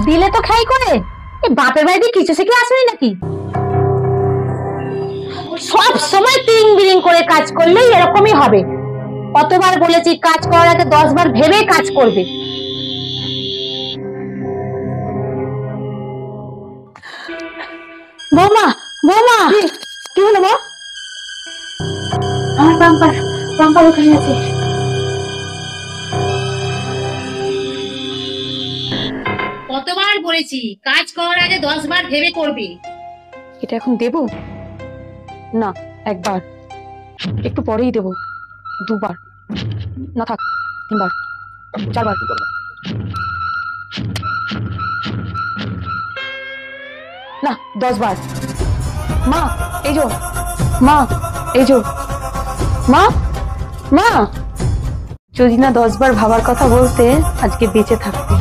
দিলে তো খাই করে, বাপের বাড়িতে কিছু শিখে আসবি নাকি? সব সময় তিং বিরিং করে কাজ করলেই এরকমই হবে। কতবার বলেছি কাজ করার আগে 10 বার ভেবে কাজ করবে। বৌমা, বৌমা, কি হলো মা? আমার বাম্পার, বাম্পার ওখানে আছে। কতবার বলেছি কাজ করার আগে 10 বার ভেবে করবে। এটা এখন দেবো না, একবার, একটু পরেই দেবো, 2 বার, না থাক 3 বার, 4 বার, না 10 বার। মা এই যো, মা এই যো, মা, মা, যদি না 10 বার ভাবার কথা বলতে আজকে বেঁচে থাকতে।